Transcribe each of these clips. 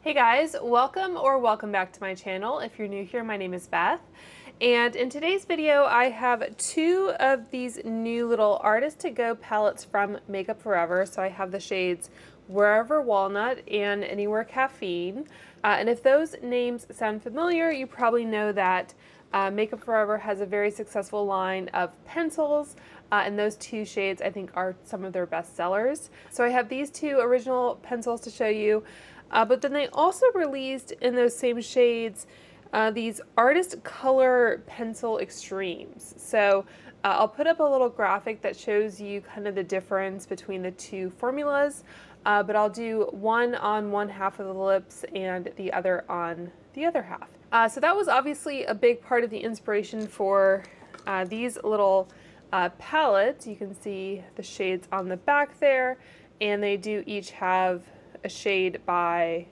Hey guys, welcome back to my channel. If you're new here, my name is Beth. And in today's video, I have two of these new little Artist to Go palettes from Makeup Forever. So I have the shades Wherever Walnut and Anywhere Caffeine. And if those names sound familiar, you probably know that Makeup Forever has a very successful line of pencils, and those two shades I think are some of their best sellers. So I have these two original pencils to show you. But then they also released in those same shades these Artist Color Pencil Extremes. So I'll put up a little graphic that shows you kind of the difference between the two formulas, but I'll do one on one half of the lips and the other on the other half. So that was obviously a big part of the inspiration for these little palettes. You can see the shades on the back there, and they do each have a shade by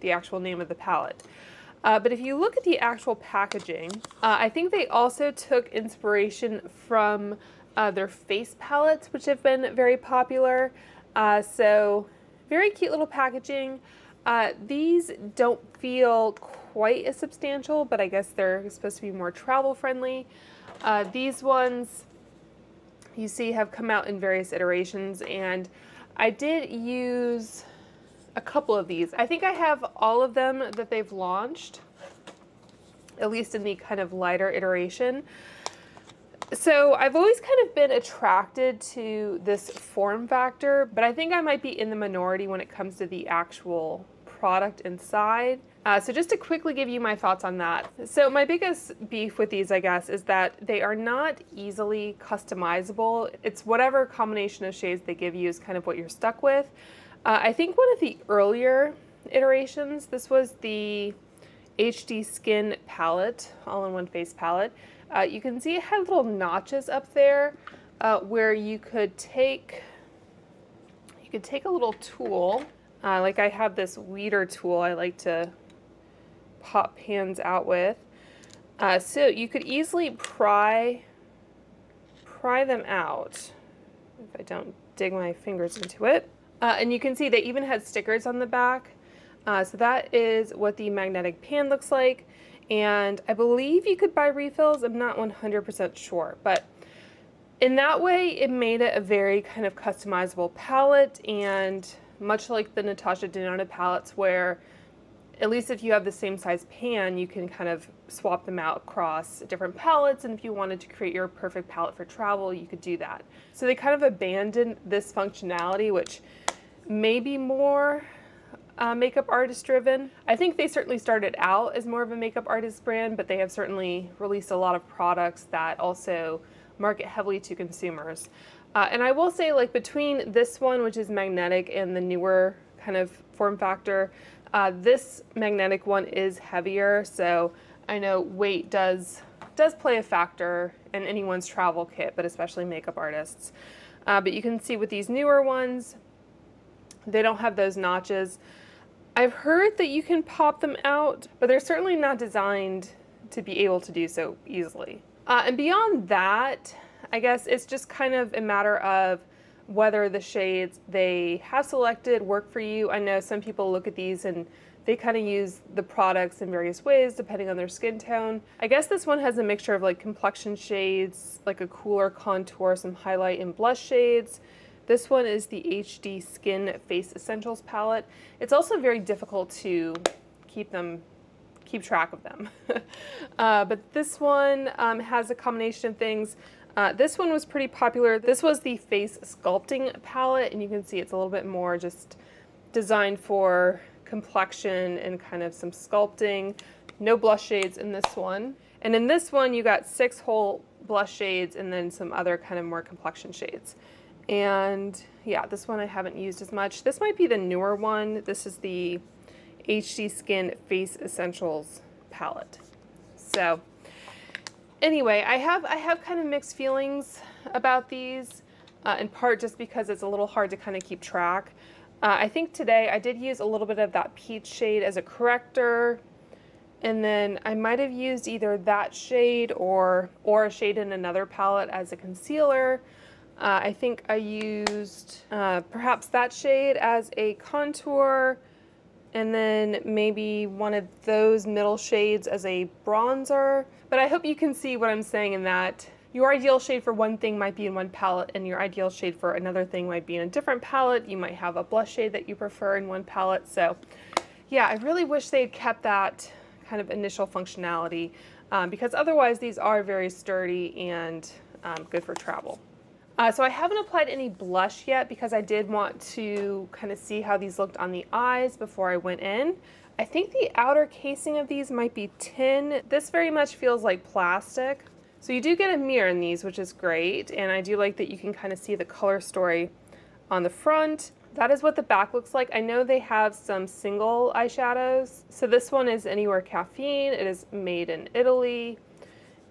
the actual name of the palette. But if you look at the actual packaging, I think they also took inspiration from their face palettes, which have been very popular. So very cute little packaging. These don't feel quite as substantial, but I guess they're supposed to be more travel friendly. These ones you see have come out in various iterations, and I did use a couple of these. I think I have all of them that they've launched, at least in the kind of lighter iteration. So I've always kind of been attracted to this form factor, but I think I might be in the minority when it comes to the actual product inside. So just to quickly give you my thoughts on that. So my biggest beef with these, I guess, is that they are not easily customizable. It's whatever combination of shades they give you is kind of what you're stuck with. I think one of the earlier iterations, this was the HD Skin palette, all-in-one face palette. You can see it had little notches up there where you could take a little tool, like I have this weeder tool I like to pop pans out with. So you could easily pry them out if I don't dig my fingers into it. And you can see they even had stickers on the back. So that is what the magnetic pan looks like. And I believe you could buy refills. I'm not 100% sure. But in that way, it made it a very kind of customizable palette. And much like the Natasha Denona palettes, where at least if you have the same size pan, you can kind of swap them out across different palettes, and if you wanted to create your perfect palette for travel, you could do that. So they kind of abandoned this functionality, which may be more makeup artist driven. I think they certainly started out as more of a makeup artist brand, but they have certainly released a lot of products that also market heavily to consumers. And I will say, like, between this one, which is magnetic, and the newer kind of form factor, this magnetic one is heavier, so I know weight does play a factor in anyone's travel kit, but especially makeup artists. But you can see with these newer ones, they don't have those notches. I've heard that you can pop them out, but they're certainly not designed to be able to do so easily. And beyond that, I guess it's just kind of a matter of whether the shades they have selected work for you. I know some people look at these and they kind of use the products in various ways depending on their skin tone. I guess this one has a mixture of like complexion shades, like a cooler contour, some highlight and blush shades. This one is the HD Skin Face Essentials palette. It's also very difficult to keep track of them. But this one has a combination of things. This one was pretty popular. This was the Face Sculpting palette, and you can see it's a little bit more just designed for complexion and kind of some sculpting. No blush shades in this one. And in this one, you got 6 whole blush shades and then some other kind of more complexion shades. And yeah, this one I haven't used as much. This might be the newer one. This is the HD Skin Face Essentials palette. So anyway, I have kind of mixed feelings about these, in part just because it's a little hard to kind of keep track. I think today I did use a little bit of that peach shade as a corrector, and then I might have used either that shade or a shade in another palette as a concealer. I think I used perhaps that shade as a contour, and then maybe one of those middle shades as a bronzer. But I hope you can see what I'm saying in that your ideal shade for one thing might be in one palette, and your ideal shade for another thing might be in a different palette. You might have a blush shade that you prefer in one palette. So yeah, I really wish they'd kept that kind of initial functionality, because otherwise these are very sturdy and good for travel. So I haven't applied any blush yet because I did want to kind of see how these looked on the eyes before I went in. I think the outer casing of these might be tin. This very much feels like plastic. So you do get a mirror in these, which is great, and I do like that you can kind of see the color story on the front. That is what the back looks like. I know they have some single eyeshadows. So this one is Anywhere Caffeine. It is made in Italy,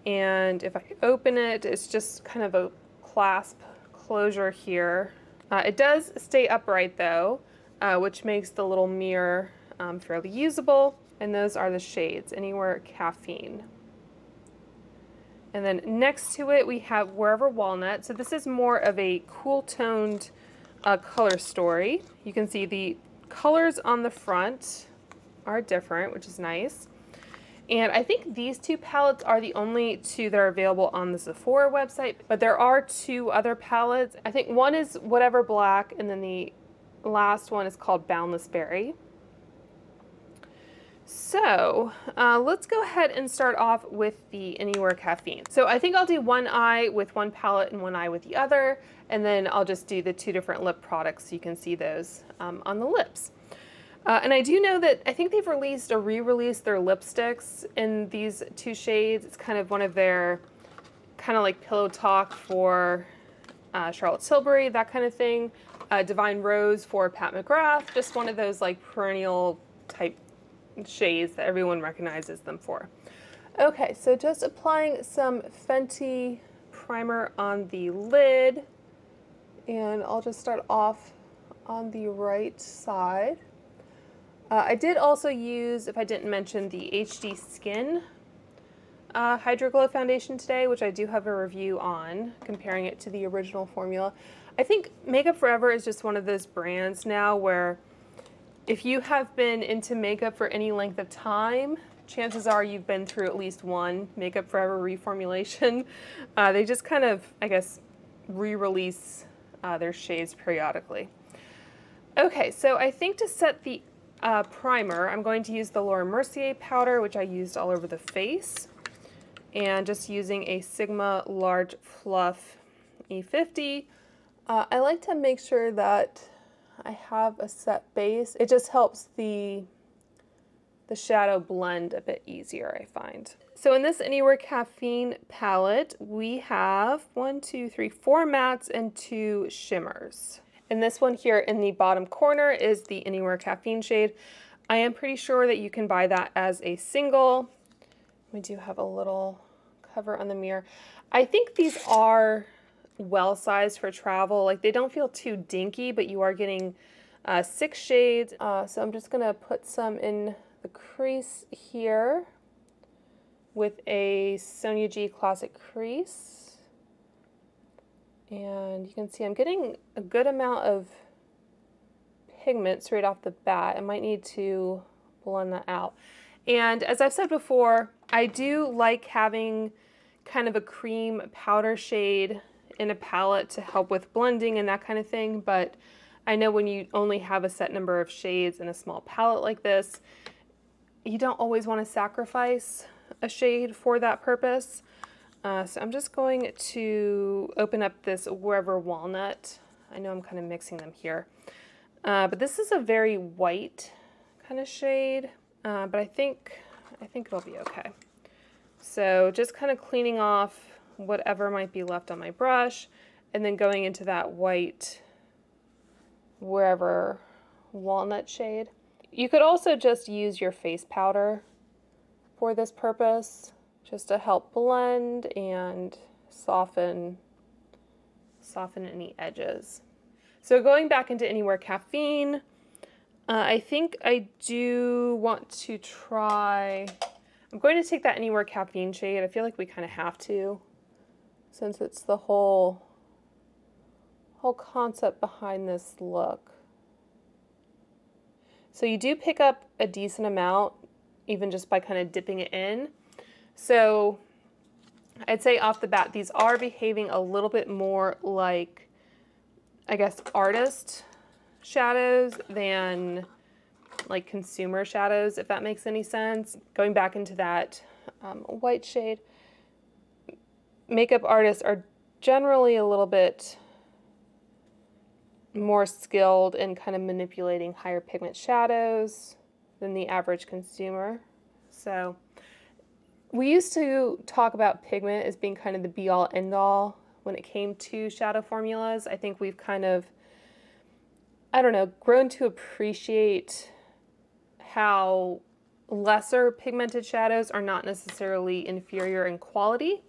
and if I open it, it's just kind of a clasp closure here. It does stay upright though, which makes the little mirror fairly usable, and those are the shades, Anywhere Caffeine. And then next to it we have Wherever Walnut. So this is more of a cool toned color story. You can see the colors on the front are different, which is nice. And I think these two palettes are the only two that are available on the Sephora website, but there are two other palettes. I think one is Whatever Black, and then the last one is called Boundless Berry. So let's go ahead and start off with the Anywhere Caffeine. So I think I'll do one eye with one palette and one eye with the other, and then I'll just do the two different lip products so you can see those on the lips. And I do know that I think they've re-released their lipsticks in these two shades. It's kind of one of their kind of like Pillow Talk for Charlotte Tilbury, that kind of thing. Divine Rose for Pat McGrath, just one of those like perennial type shades that everyone recognizes them for. Okay, so just applying some Fenty primer on the lid, and I'll just start off on the right side. I did also use, if I didn't mention, the HD Skin Hydro Glow Foundation today, which I do have a review on, comparing it to the original formula. I think Makeup Forever is just one of those brands now where if you have been into makeup for any length of time, chances are you've been through at least one Makeup Forever reformulation. They just kind of, I guess, re-release their shades periodically. Okay, so I think to set the primer, I'm going to use the Laura Mercier powder, which I used all over the face, and just using a Sigma Large Fluff E50. I like to make sure that I have a set base. It just helps the shadow blend a bit easier, I find. So in this Anywhere Caffeine palette, we have 4 mattes and 2 shimmers. And this one here in the bottom corner is the Anywhere Caffeine shade. I am pretty sure that you can buy that as a single. We do have a little cover on the mirror. I think these are well sized for travel. Like, they don't feel too dinky, but you are getting 6 shades. So I'm just gonna put some in the crease here with a Sonia G Classic crease. And you can see I'm getting a good amount of pigment straight off the bat. I might need to blend that out. And as I've said before, I do like having kind of a cream powder shade in a palette to help with blending and that kind of thing, but I know when you only have a set number of shades in a small palette like this, you don't always want to sacrifice a shade for that purpose. So I'm just going to open up this Wherever Walnut. I know I'm kind of mixing them here, but this is a very white kind of shade, but I think it'll be okay. So just kind of cleaning off whatever might be left on my brush, and then going into that white Wherever Walnut shade. You could also just use your face powder for this purpose, just to help blend and soften any edges. So going back into Anywhere Caffeine, I think I do want to try, I'm going to take that Anywhere Caffeine shade. I feel like we kind of have to, since it's the whole concept behind this look. So you do pick up a decent amount, even just by kind of dipping it in. So I'd say off the bat, these are behaving a little bit more like, I guess, artist shadows than like consumer shadows, if that makes any sense. Going back into that white shade, makeup artists are generally a little bit more skilled in kind of manipulating higher pigment shadows than the average consumer. So we used to talk about pigment as being kind of the be-all end-all when it came to shadow formulas. I think we've kind of, I don't know, grown to appreciate how lesser pigmented shadows are not necessarily inferior in quality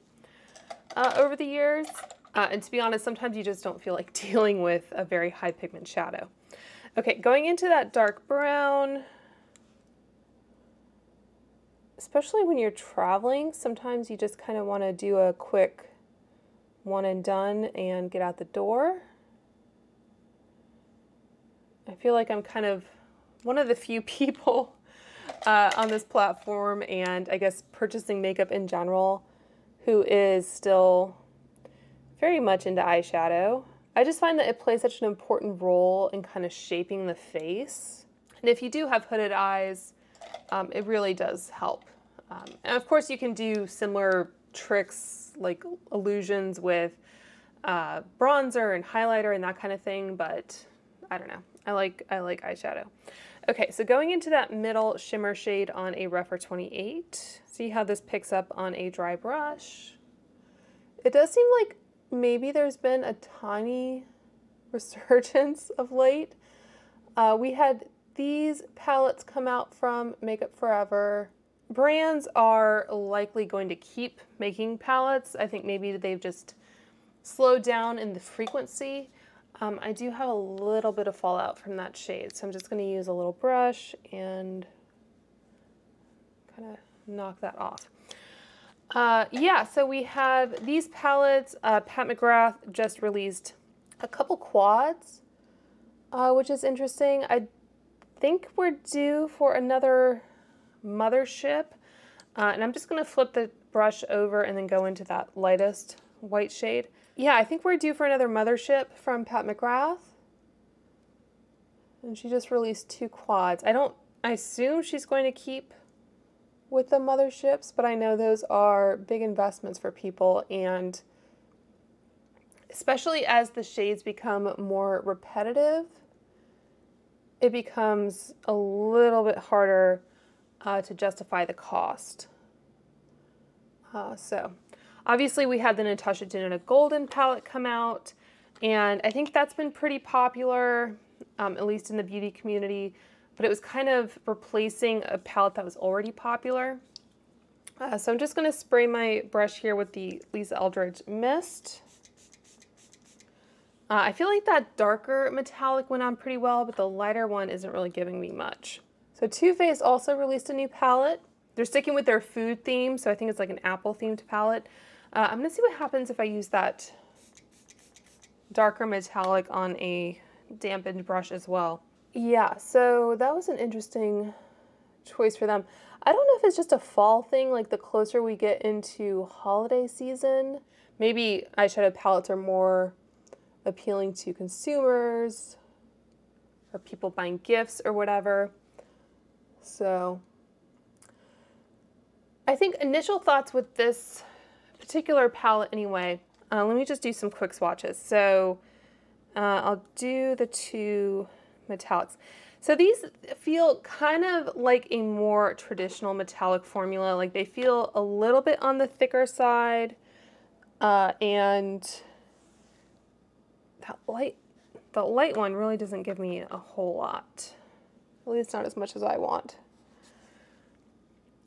over the years. And to be honest, sometimes you just don't feel like dealing with a very high pigment shadow. Okay, going into that dark brown, especially when you're traveling, sometimes you just kind of want to do a quick one and done and get out the door. I feel like I'm kind of one of the few people on this platform, and I guess purchasing makeup in general, who is still very much into eyeshadow. I just find that it plays such an important role in kind of shaping the face. And if you do have hooded eyes, it really does help. And of course you can do similar tricks like illusions with bronzer and highlighter and that kind of thing, but I don't know. I like eyeshadow. Okay, so going into that middle shimmer shade on a Rephr 28, see how this picks up on a dry brush. It does seem like maybe there's been a tiny resurgence of late. We had these palettes come out from Makeup Forever. Brands are likely going to keep making palettes. I think maybe they've just slowed down in the frequency. I do have a little bit of fallout from that shade, so I'm just going to use a little brush and kind of knock that off. Yeah, so we have these palettes. Pat McGrath just released a couple quads, which is interesting. I think we're due for another Mothership, and I'm just going to flip the brush over and then go into that lightest white shade. Yeah, I think we're due for another Mothership from Pat McGrath, and she just released 2 quads. I assume she's going to keep with the Motherships, but I know those are big investments for people, and especially as the shades become more repetitive, it becomes a little bit harder to justify the cost. So obviously we had the Natasha Denona Golden palette come out, and I think that's been pretty popular, at least in the beauty community, but it was kind of replacing a palette that was already popular. So I'm just going to spray my brush here with the Lisa Eldridge Mist. I feel like that darker metallic went on pretty well, but the lighter one isn't really giving me much. So Too Faced also released a new palette. They're sticking with their food theme, so I think it's like an apple themed palette. I'm going to see what happens if I use that darker metallic on a dampened brush as well. Yeah, so that was an interesting choice for them. I don't know if it's just a fall thing, like the closer we get into holiday season, maybe eyeshadow palettes are more appealing to consumers or people buying gifts or whatever. So I think initial thoughts with this particular palette anyway, let me just do some quick swatches. So I'll do the 2 metallics. So these feel kind of like a more traditional metallic formula. Like they feel a little bit on the thicker side, and the light one really doesn't give me a whole lot. At least not as much as I want.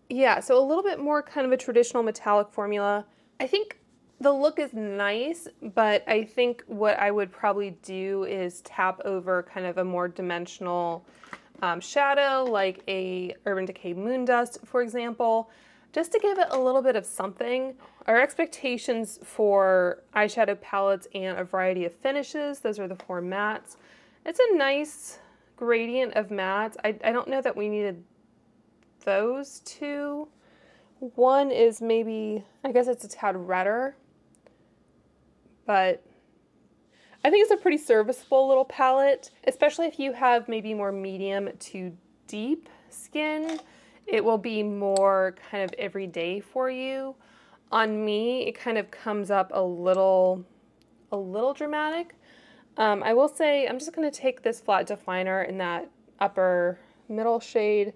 Yeah, so a little bit more kind of a traditional metallic formula. I think the look is nice, but I think what I would probably do is tap over kind of a more dimensional shadow, like a Urban Decay Moondust, for example, just to give it a little bit of something. Our expectations for eyeshadow palettes and a variety of finishes, those are the 4 mattes. It's a nice gradient of mattes. I don't know that we needed those two. One is maybe, I guess it's a tad redder, but I think it's a pretty serviceable little palette, especially if you have maybe more medium to deep skin. It will be more kind of everyday for you. On me, it kind of comes up a little dramatic. I will say I'm just going to take this flat definer in that upper middle shade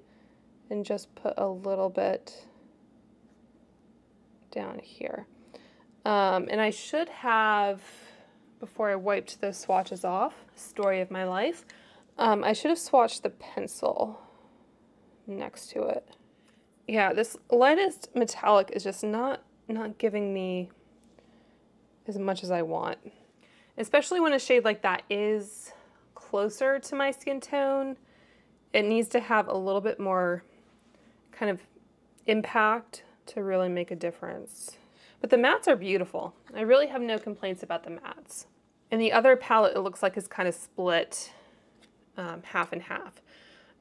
and just put a little bit down here. And I should have, before I wiped those swatches off, story of my life, I should have swatched the pencil next to it. Yeah, this lightest metallic is just not giving me as much as I want. Especially when a shade like that is closer to my skin tone, it needs to have a little bit more kind of impact to really make a difference. But the mattes are beautiful. I really have no complaints about the mattes. And the other palette, it looks like, is kind of split half and half.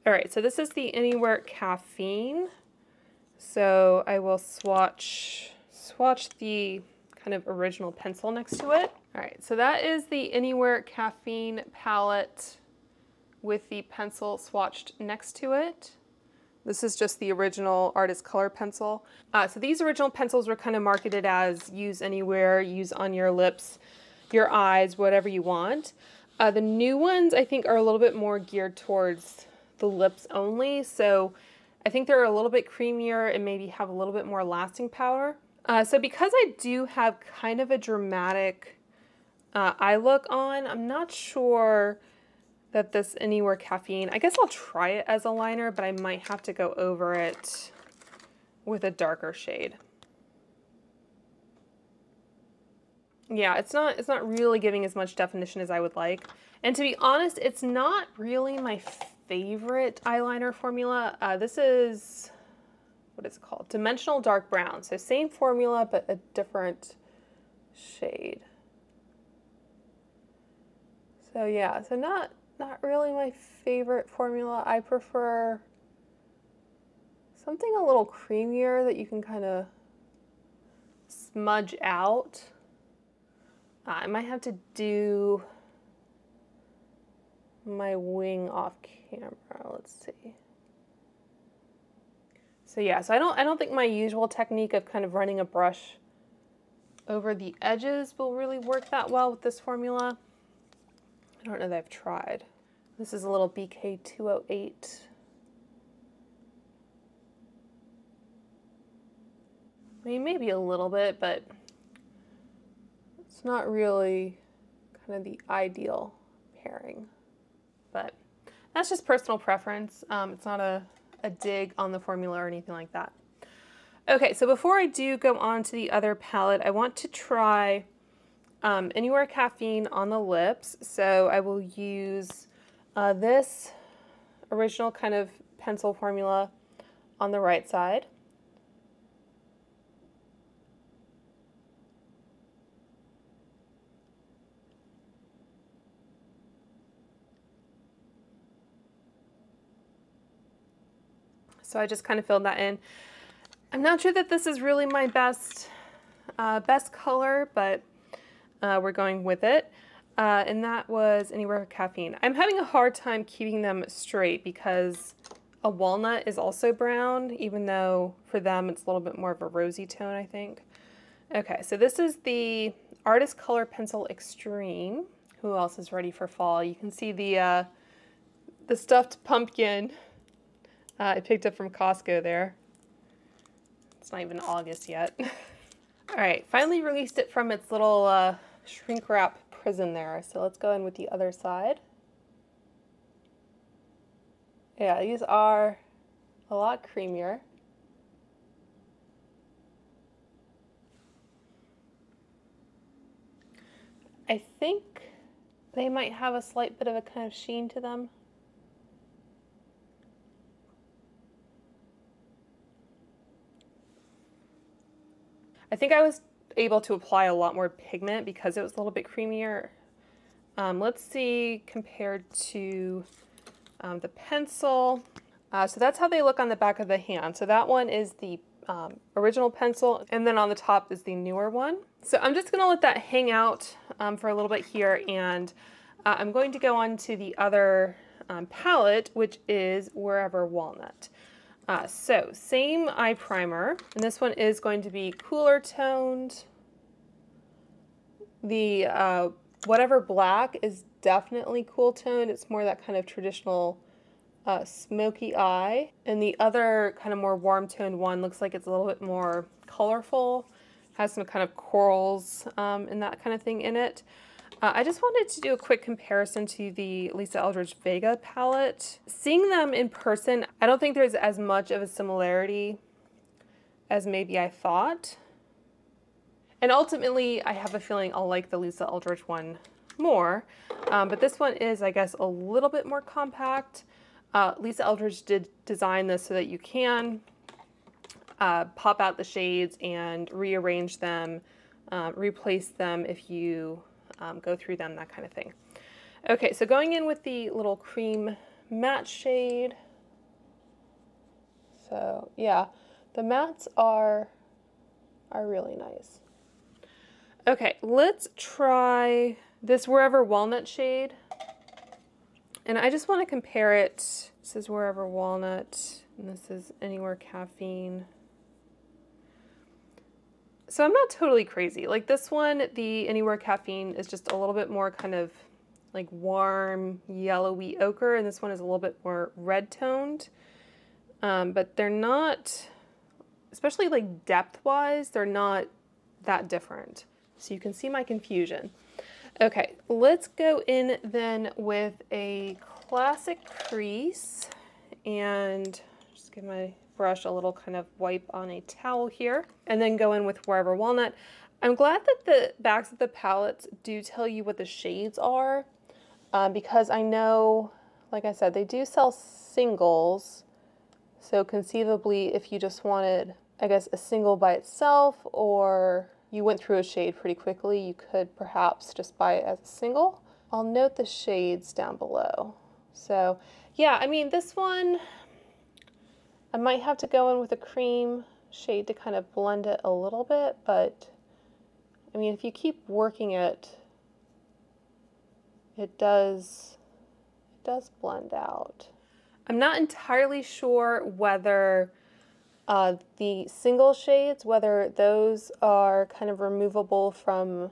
All right, so this is the Anywhere Caffeine. So I will swatch the kind of original pencil next to it. All right, so that is the Anywhere Caffeine palette with the pencil swatched next to it. This is just the original Artist Color pencil. So these original pencils were kind of marketed as use anywhere, use on your lips, your eyes, whatever you want. The new ones I think are a little bit more geared towards the lips only. So I think they're a little bit creamier and maybe have a little bit more lasting power. So because I do have kind of a dramatic eye look on, I'm not sure that this Anywhere Caffeine, I guess I'll try it as a liner, but I might have to go over it with a darker shade. Yeah, it's not really giving as much definition as I would like. And to be honest, it's not really my favorite eyeliner formula. This is, what is it called? Dimensional Dark Brown. So same formula, but a different shade. So yeah, so not really my favorite formula. I prefer something a little creamier that you can kind of smudge out. I might have to do my wing off camera. Let's see. So yeah, so I don't think my usual technique of kind of running a brush over the edges will really work that well with this formula. I don't know that I've tried. This is a little BK 208. I mean, maybe a little bit, but it's not really kind of the ideal pairing. But that's just personal preference. It's not a dig on the formula or anything like that. Okay, so before I do go on to the other palette, I want to try Anywhere Caffeine on the lips. So I will use this original kind of pencil formula on the right side. So I just kind of filled that in. I'm not sure that this is really my best color, but we're going with it. And that was Anywhere Caffeine. I'm having a hard time keeping them straight because a walnut is also brown, even though for them it's a little bit more of a rosy tone, I think. Okay, so this is the Artist Color Pencil Extreme. Who else is ready for fall? You can see the stuffed pumpkin I picked up from Costco there. It's not even August yet. All right, finally released it from its little shrink wrap prison there. So let's go in with the other side. Yeah, these are a lot creamier. I think they might have a slight bit of a kind of sheen to them. I think I was able to apply a lot more pigment because it was a little bit creamier. Let's see compared to the pencil. So that's how they look on the back of the hand. So that one is the original pencil, and then on the top is the newer one. So I'm just gonna let that hang out for a little bit here, and I'm going to go on to the other palette, which is Wherever Walnut. So same eye primer, and this one is going to be cooler toned. The Whatever Black is definitely cool toned. It's more that kind of traditional smoky eye, and the other kind of more warm toned one looks like it's a little bit more colorful, has some kind of corals and that kind of thing in it. I just wanted to do a quick comparison to the Lisa Eldridge Vega palette. Seeing them in person, I don't think there's as much of a similarity as maybe I thought. And ultimately, I have a feeling I'll like the Lisa Eldridge one more, but this one is, I guess, a little bit more compact. Lisa Eldridge did design this so that you can pop out the shades and rearrange them, replace them if you go through them, that kind of thing. Okay, so going in with the little cream matte shade. So yeah, the mattes are really nice. Okay, let's try this Wherever Walnut shade. And I just want to compare it. This is Wherever Walnut, and this is Anywhere Caffeine. So I'm not totally crazy. Like this one, the Anywhere Caffeine is just a little bit more kind of like warm, yellowy ochre, and this one is a little bit more red toned. But they're not, especially like depth-wise, they're not that different. So you can see my confusion. Okay, let's go in then with a classic crease and just give my brush a little kind of wipe on a towel here, and then go in with Wherever Walnut. I'm glad that the backs of the palettes do tell you what the shades are, because I know, like I said, they do sell singles, so conceivably if you just wanted, I guess, a single by itself, or you went through a shade pretty quickly, you could perhaps just buy it as a single. I'll note the shades down below. So yeah, I mean, this one, I might have to go in with a cream shade to kind of blend it a little bit, but I mean, if you keep working it, it does blend out. I'm not entirely sure whether the single shades, whether those are kind of removable from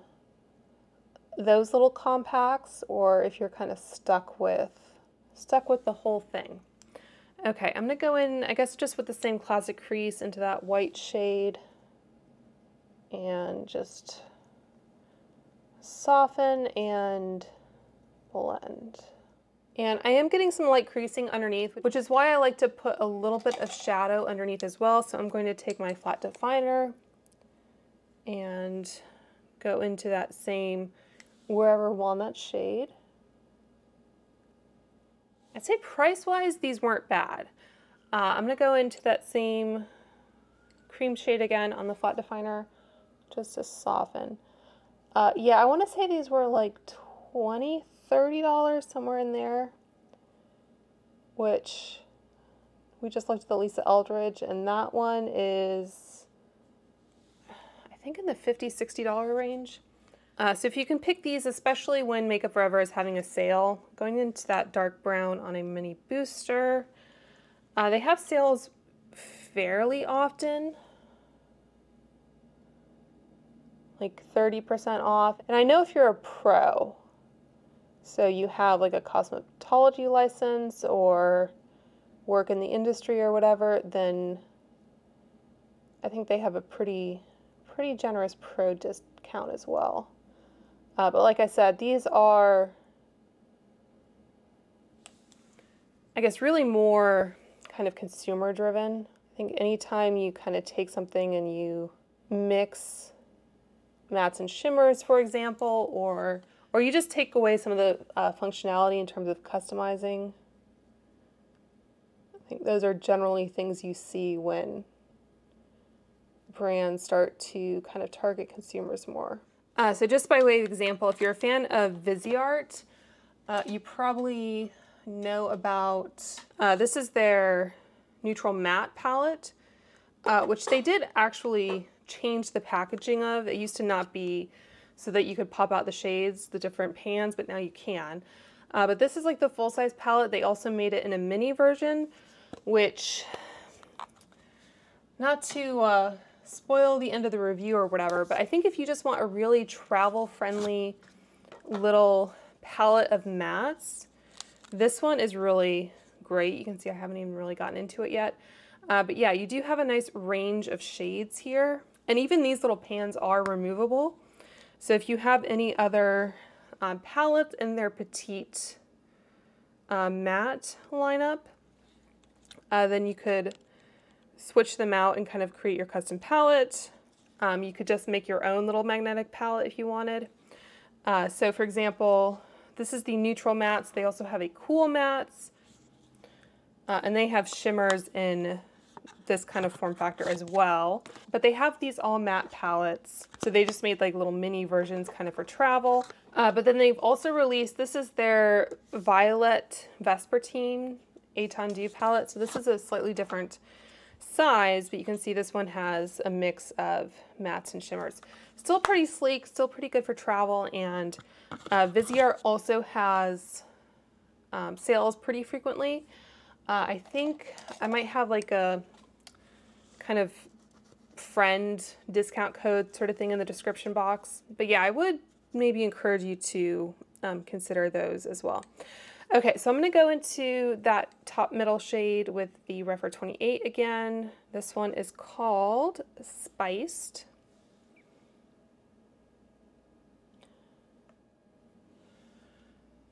those little compacts, or if you're kind of stuck with the whole thing. Okay, I'm gonna go in, I guess, just with the same classic crease into that white shade and just soften and blend. And I am getting some light creasing underneath, which is why I like to put a little bit of shadow underneath as well. So I'm going to take my flat definer and go into that same Wherever Walnut shade. I'd say price-wise, these weren't bad. I'm gonna go into that same cream shade again on the flat definer, just to soften. Yeah, I wanna say these were like $20, $30, somewhere in there, which we just looked at the Lisa Eldridge, and that one is, I think, in the $50, $60 range. So if you can pick these, especially when Makeup Forever is having a sale, going into that dark brown on a mini booster. They have sales fairly often, like 30% off. And I know if you're a pro, so you have like a cosmetology license or work in the industry or whatever, then I think they have a pretty generous pro discount as well. But like I said, these are, I guess, really more kind of consumer driven. I think anytime you kind of take something and you mix mattes and shimmers, for example, or you just take away some of the functionality in terms of customizing, I think those are generally things you see when brands start to kind of target consumers more. So just by way of example, if you're a fan of Viseart, you probably know about, this is their Neutral Matte palette, which they did actually change the packaging of. It used to not be so that you could pop out the shades, the different pans, but now you can. But this is like the full-size palette. They also made it in a mini version, which, not to spoil the end of the review or whatever, but I think if you just want a really travel-friendly little palette of mattes, this one is really great. You can see I haven't even really gotten into it yet. But yeah, you do have a nice range of shades here. And even these little pans are removable. So if you have any other palettes in their petite matte lineup, then you could switch them out and kind of create your custom palette. You could just make your own little magnetic palette if you wanted. So for example, this is the neutral mattes. They also have a cool mattes, and they have shimmers in this kind of form factor as well. But they have these all matte palettes. So they just made like little mini versions kind of for travel. But then they've also released, this is their Violet Vespertine Étendue palette. So this is a slightly different size, but you can see this one has a mix of mattes and shimmers. Still pretty sleek, still pretty good for travel, and Viseart also has sales pretty frequently. I think I might have like a kind of friend discount code sort of thing in the description box. But yeah, I would maybe encourage you to consider those as well. Okay, so I'm going to go into that top middle shade with the Rephr 28 again. This one is called Spiced.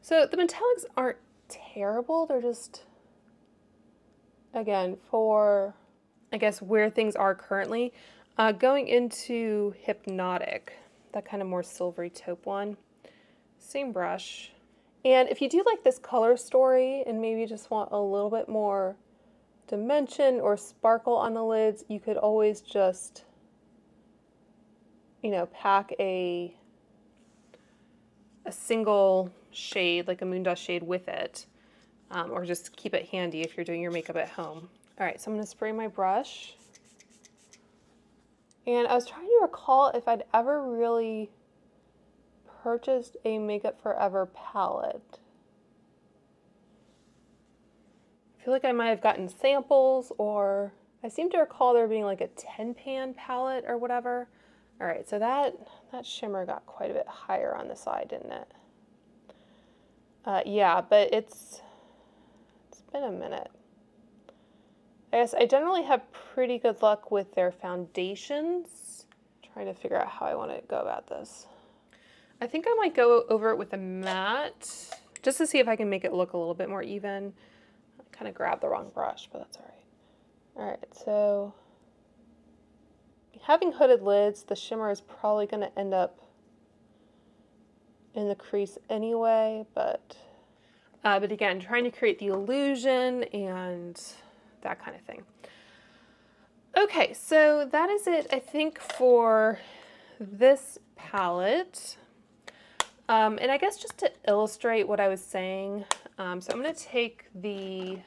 So the metallics aren't terrible. They're just, again, for, I guess, where things are currently. Going into Hypnotic, that kind of more silvery taupe one. Same brush. And if you do like this color story and maybe just want a little bit more dimension or sparkle on the lids, you could always just, you know, pack a single shade, like a moon dust shade with it, or just keep it handy if you're doing your makeup at home. All right, so I'm gonna spray my brush. And I was trying to recall if I'd ever really purchased a Makeup Forever palette. I feel like I might have gotten samples, or I seem to recall there being like a 10-pan palette or whatever. All right, so that shimmer got quite a bit higher on the side, didn't it? Yeah, but it's been a minute. I guess I generally have pretty good luck with their foundations. I'm trying to figure out how I want to go about this. I think I might go over it with a matte, just to see if I can make it look a little bit more even. I kind of grabbed the wrong brush, but that's all right. All right, so having hooded lids, the shimmer is probably going to end up in the crease anyway, but again, trying to create the illusion and that kind of thing. Okay, so that is it, I think, for this palette. And I guess just to illustrate what I was saying, so I'm going to take the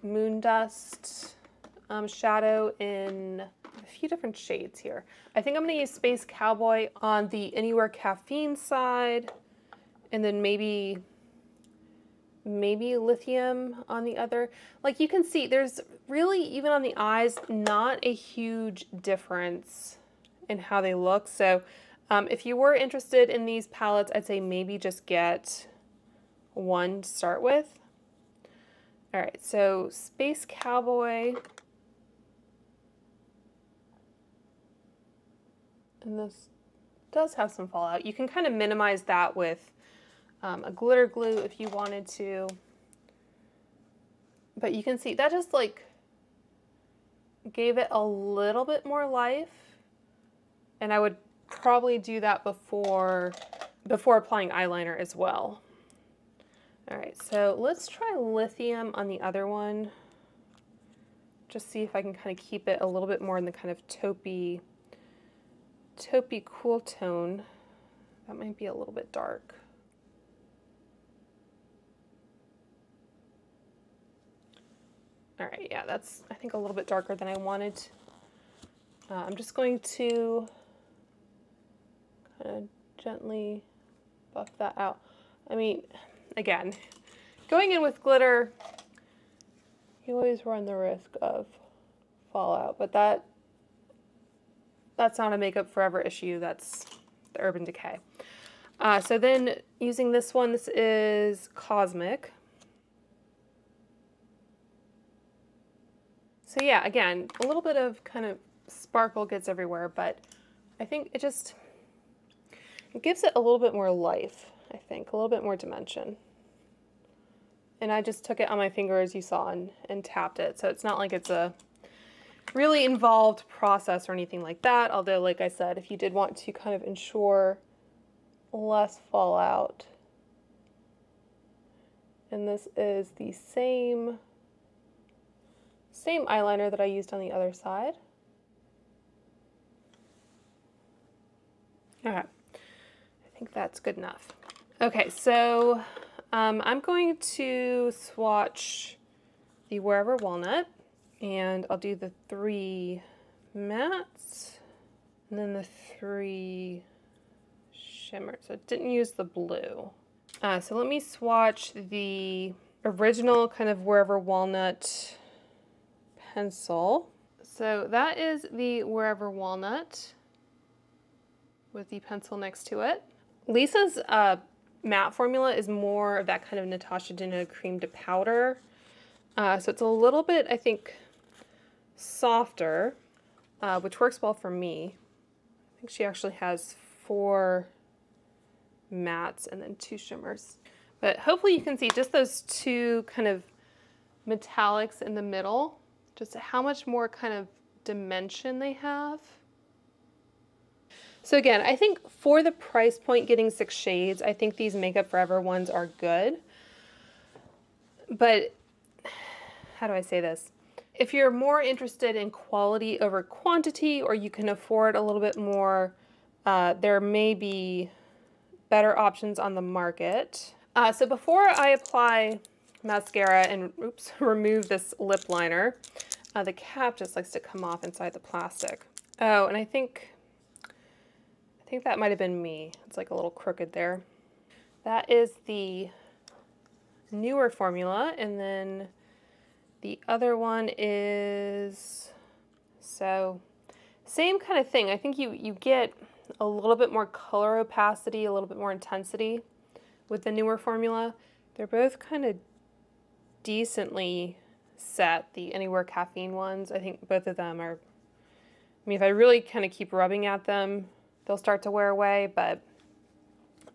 Moon Dust shadow in a few different shades here. I think I'm going to use Space Cowboy on the Anywhere Caffeine side, and then maybe Lithium on the other. Like you can see, there's really, even on the eyes, not a huge difference in how they look. So if you were interested in these palettes, I'd say maybe just get one to start with. All right, so Space Cowboy. And this does have some fallout. You can kind of minimize that with a glitter glue if you wanted to. But you can see that just like gave it a little bit more life. And I would probably do that before applying eyeliner as well. All right, so let's try Lithium on the other one. Just see if I can kind of keep it a little bit more in the kind of taupey cool tone. That might be a little bit dark. All right, yeah, that's, I think, a little bit darker than I wanted. I'm just going to kind of gently buff that out. I mean, again, going in with glitter, you always run the risk of fallout, but that's not a Makeup Forever issue, that's the Urban Decay. So then using this one, this is Cosmic. So yeah, again, a little bit of kind of sparkle gets everywhere, but I think it gives it a little bit more life, I think, a little bit more dimension. And I just took it on my finger, as you saw, and tapped it. So it's not like it's a really involved process or anything like that. Although, like I said, if you did want to kind of ensure less fallout. And this is the same eyeliner that I used on the other side. Okay, I think that's good enough. Okay, so I'm going to swatch the Wherever Walnut, and I'll do the 3 mattes and then the 3 shimmers. So I didn't use the blue. So let me swatch the original kind of Wherever Walnut pencil. So that is the Wherever Walnut with the pencil next to it. Lisa's matte formula is more of that kind of Natasha Denona cream to powder. So it's a little bit, I think, softer, which works well for me. I think she actually has 4 mattes and then 2 shimmers. But hopefully you can see just those 2 kind of metallics in the middle, just how much more kind of dimension they have. So again, I think for the price point, getting 6 shades, I think these Makeup Forever ones are good. But how do I say this? If you're more interested in quality over quantity, or you can afford a little bit more, there may be better options on the market. So before I apply mascara and remove this lip liner, the cap just likes to come off inside the plastic. Oh, and I think that might have been me. It's like a little crooked there. That is the newer formula, and then the other one is, so same kind of thing. I think you get a little bit more color opacity, a little bit more intensity with the newer formula. They're both kind of decently set, the Anywhere Caffeine ones. I think both of them are, I mean, if I really kind of keep rubbing at them, they'll start to wear away, but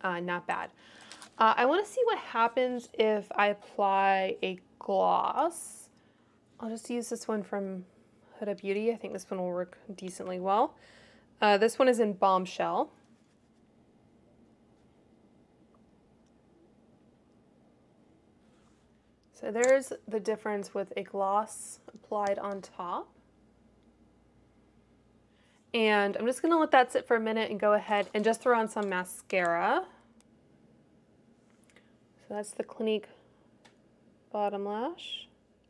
not bad. I want to see what happens if I apply a gloss. I'll just use this one from Huda Beauty. I think this one will work decently well. This one is in Bombshell. So there's the difference with a gloss applied on top. And I'm just going to let that sit for a minute and go ahead and just throw on some mascara. So that's the Clinique Bottom Lash.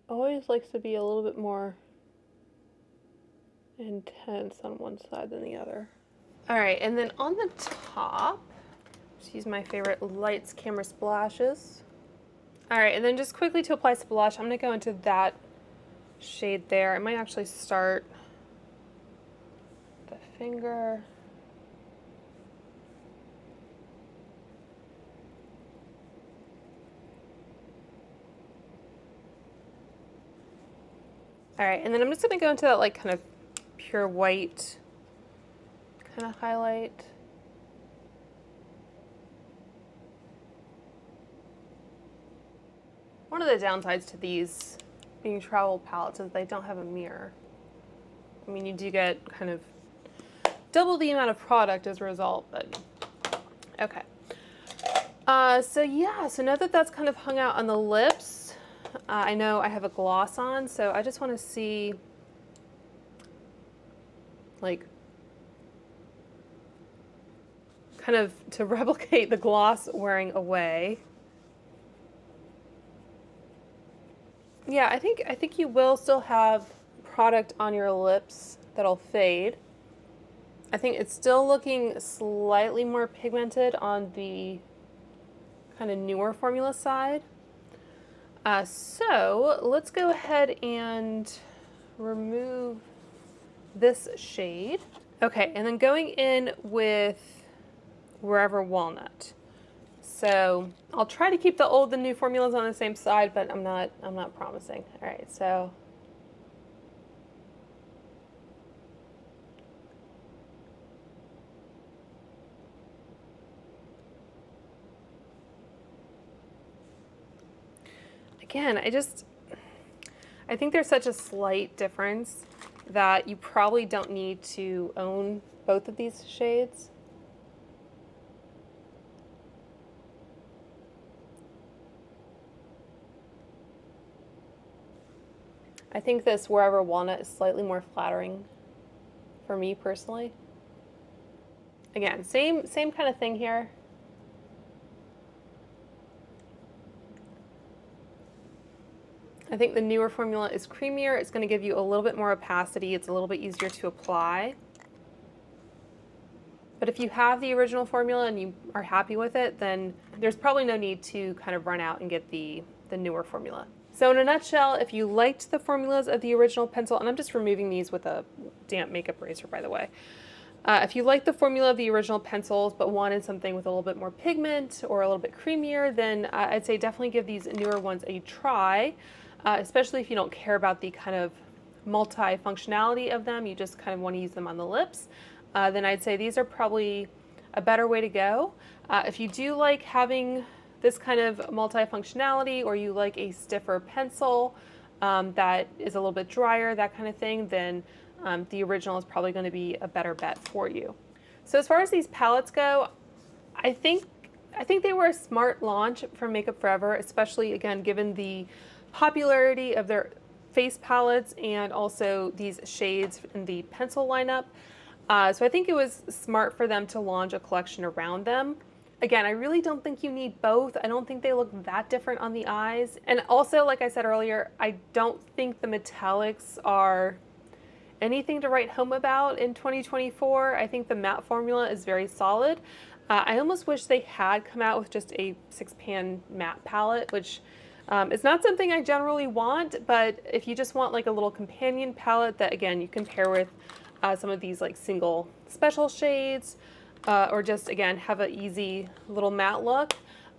Always likes to be a little bit more intense on one side than the other. All right, and then on the top, just use my favorite Lights Camera Splashes. All right, and then just quickly to apply some blush, I'm going to go into that shade there. I might actually start the finger. All right, and then I'm just going to go into that like kind of pure white kind of highlight. One of the downsides to these being travel palettes is they don't have a mirror. I mean, you do get kind of double the amount of product as a result, but okay. So yeah, so now that that's kind of hung out on the lips, I know I have a gloss on, so I just want to see, like, kind of to replicate the gloss wearing away. Yeah, I think you will still have product on your lips that'll fade. I think it's still looking slightly more pigmented on the kind of newer formula side. So let's go ahead and remove this shade. Okay, and then going in with Wherever Walnut. So I'll try to keep the new formulas on the same side, but I'm not promising. All right, so again, I think there's such a slight difference that you probably don't need to own both of these shades. I think this Wherever Walnut is slightly more flattering for me personally. Again, same kind of thing here. I think the newer formula is creamier. It's going to give you a little bit more opacity. It's a little bit easier to apply. But if you have the original formula and you are happy with it, then there's probably no need to kind of run out and get the newer formula. So in a nutshell, if you liked the formulas of the original pencil, and I'm just removing these with a damp makeup eraser, by the way. If you like the formula of the original pencils but wanted something with a little bit more pigment or a little bit creamier, then I'd say definitely give these newer ones a try, especially if you don't care about the kind of multi-functionality of them, you just kind of want to use them on the lips, then I'd say these are probably a better way to go. If you do like having this kind of multi-functionality, or you like a stiffer pencil that is a little bit drier, that kind of thing, then the original is probably going to be a better bet for you. So as far as these palettes go, I think they were a smart launch from Makeup Forever, especially again given the popularity of their face palettes and also these shades in the pencil lineup. So I think it was smart for them to launch a collection around them. Again, I really don't think you need both. I don't think they look that different on the eyes. And also, like I said earlier, I don't think the metallics are anything to write home about in 2024. I think the matte formula is very solid. I almost wish they had come out with just a 6-pan matte palette, which is not something I generally want, but if you just want like a little companion palette that, again, you can pair with some of these like single special shades, or just, again, have an easy little matte look,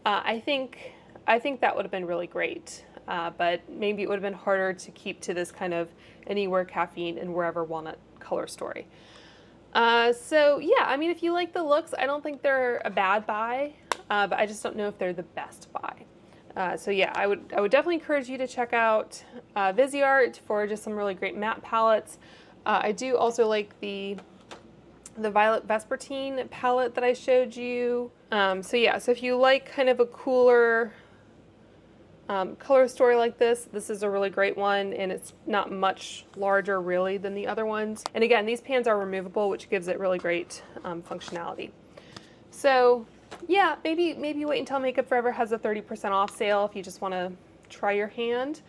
I think that would have been really great. But maybe it would have been harder to keep to this kind of Anywhere Caffeine and Wherever Walnut color story. So yeah, I mean, if you like the looks, I don't think they're a bad buy, but I just don't know if they're the best buy. So yeah, I would definitely encourage you to check out Viseart for just some really great matte palettes. I do also like the Violet Vespertine palette that I showed you. So yeah, so if you like kind of a cooler color story like this is a really great one, and it's not much larger really than the other ones. And again, these pans are removable, which gives it really great functionality. So yeah, maybe wait until Makeup Forever has a 30% off sale if you just want to try your hand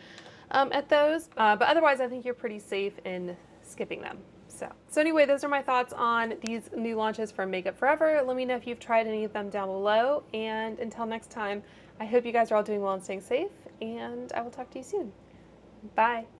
at those. But otherwise, I think you're pretty safe in skipping them. So anyway, those are my thoughts on these new launches from Makeup Forever. Let me know if you've tried any of them down below. And until next time, I hope you guys are all doing well and staying safe, and I will talk to you soon. Bye.